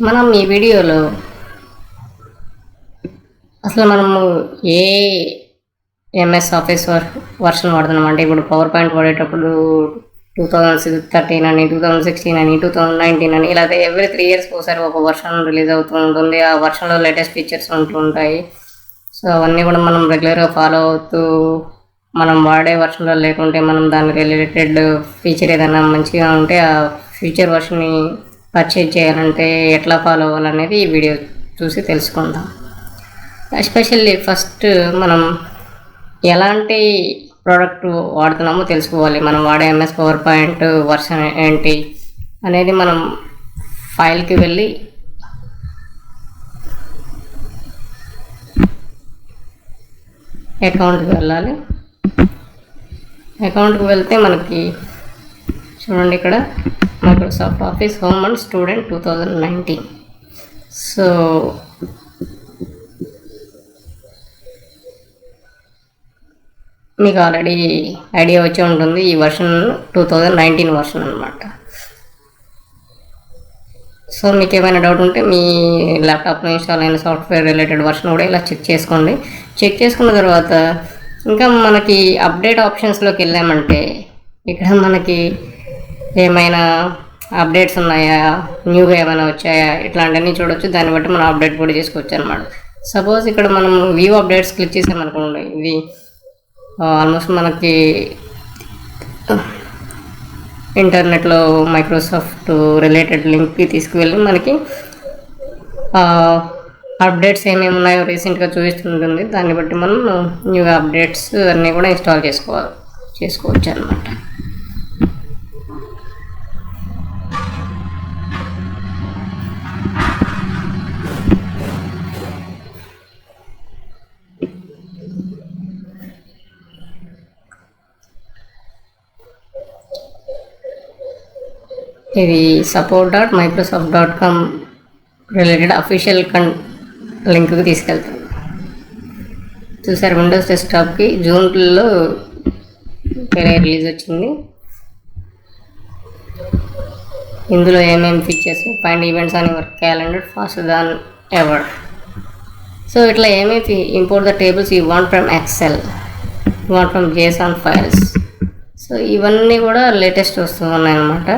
మనం ఈ వీడియోలో అసలు మనము ఏ ఎంఎస్ ఆఫీస్ వర్షన్ వాడుతున్నాం అంటే ఇప్పుడు పవర్ పాయింట్ వాడేటప్పుడు 2013 అని 2016 అని 2019 అని ఇలా ఎవ్రీ 3 years ఒకసారి ఒక వర్షన్ రిలీజ్ అవుతూ ఉంటుంది. ఆ వర్షన్లో లేటెస్ట్ ఫీచర్స్ ఉంటూ ఉంటాయి. సో అవన్నీ కూడా మనం రెగ్యులర్గా ఫాలో అవుతూ మనం వాడే వర్షన్లో లేకుంటే మనం దాని రిలేటెడ్ ఫీచర్ ఏదైనా మంచిగా ఉంటే ఆ ఫ్యూచర్ వర్షన్ని పర్చేజ్ చేయాలంటే ఎట్లా ఫాలో అవ్వాలనేది ఈ వీడియో చూసి తెలుసుకుందాం. ఎస్పెషల్లీ ఫస్ట్ మనం ఎలాంటి ప్రోడక్ట్ వాడుతున్నామో తెలుసుకోవాలి. మనం వాడే ఎంఎస్ పవర్ పాయింట్ వర్షన్ ఏంటి అనేది మనం ఫైల్కి వెళ్ళి అకౌంట్కి వెళ్ళాలి. అకౌంట్కి వెళ్తే మనకి చూడండి ఇక్కడ Microsoft office home and student 2019. So మీకు ఆల్రెడీ ఐడియా వచ్చి ఉంటుంది. ఈ వర్షన్ 2019 వర్షన్ అనమాట. సో మీకు ఏమైనా డౌట్ ఉంటే మీ ల్యాప్టాప్లో ఇన్స్టాల్ అయిన సాఫ్ట్వేర్ రిలేటెడ్ వర్షన్ కూడా ఇలా చెక్ చేసుకోండి. చెక్ చేసుకున్న తర్వాత ఇంకా మనకి అప్డేట్ ఆప్షన్స్లోకి వెళ్ళామంటే ఇక్కడ మనకి ఏమైనా అప్డేట్స్ ఉన్నాయా, న్యూగా ఏమైనా వచ్చాయా ఇట్లాంటివన్నీ చూడవచ్చు. దాన్ని బట్టి మనం అప్డేట్ కూడా చేసుకోవచ్చు అనమాట. సపోజ్ ఇక్కడ మనం వ్యూ అప్డేట్స్ క్లిక్ చేసామనుకోండి, ఇది ఆల్మోస్ట్ మనకి ఇంటర్నెట్లో మైక్రోసాఫ్ట్ రిలేటెడ్ లింక్కి తీసుకువెళ్ళి మనకి అప్డేట్స్ ఏమేమి ఉన్నాయో రీసెంట్గా చూపిస్తుంటుంది. దాన్ని బట్టి మనం న్యూ అప్డేట్స్ అన్నీ కూడా ఇన్స్టాల్ చేసుకోవచ్చు అన్నమాట. ఇది support.microsoft.com రిలేటెడ్ అఫీషియల్ లింక్కి తీసుకెళ్తాను. చూసారు, విండోస్ డెస్క్టాప్కి జూన్లో రిలీజ్ వచ్చింది. ఇందులో ఏమేమి features, find events on your calendar faster than ever. So ఇట్లా ఏమేమి import the tables you want from Excel, you want from JSON files. So ఇవన్నీ కూడా లేటెస్ట్ వస్తూ ఉన్నాయన్నమాట.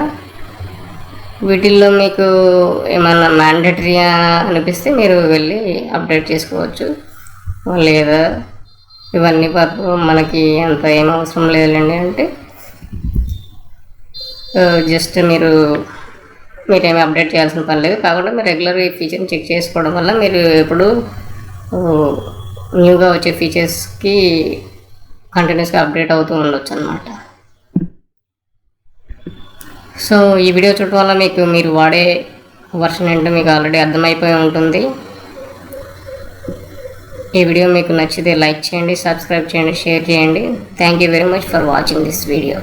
వీటిల్లో మీకు ఏమన్నా మ్యాండేటరీ అనిపిస్తే మీరు వెళ్ళి అప్డేట్ చేసుకోవచ్చు. లేదా ఇవన్నీ మనకి అంత ఏం అవసరం లేదండి అంటే జస్ట్ మీరేమి అప్డేట్ చేయాల్సిన పని లేదు. కాకుండా మీరు రెగ్యులర్గా ఈ ఫీచర్ని చెక్ చేసుకోవడం వల్ల మీరు ఎప్పుడు న్యూగా వచ్చే ఫీచర్స్కి కంటిన్యూస్గా అప్డేట్ అవుతూ ఉండొచ్చు అన్నమాట. సో ఈ వీడియో చూడటం వల్ల మీరు వాడే వర్షన్ ఏంటో మీకు ఆల్రెడీ అర్థమైపోయి ఉంటుంది. ఈ వీడియో మీకు నచ్చితే లైక్ చేయండి, సబ్స్క్రైబ్ చేయండి, షేర్ చేయండి. Thank you very much for watching this video.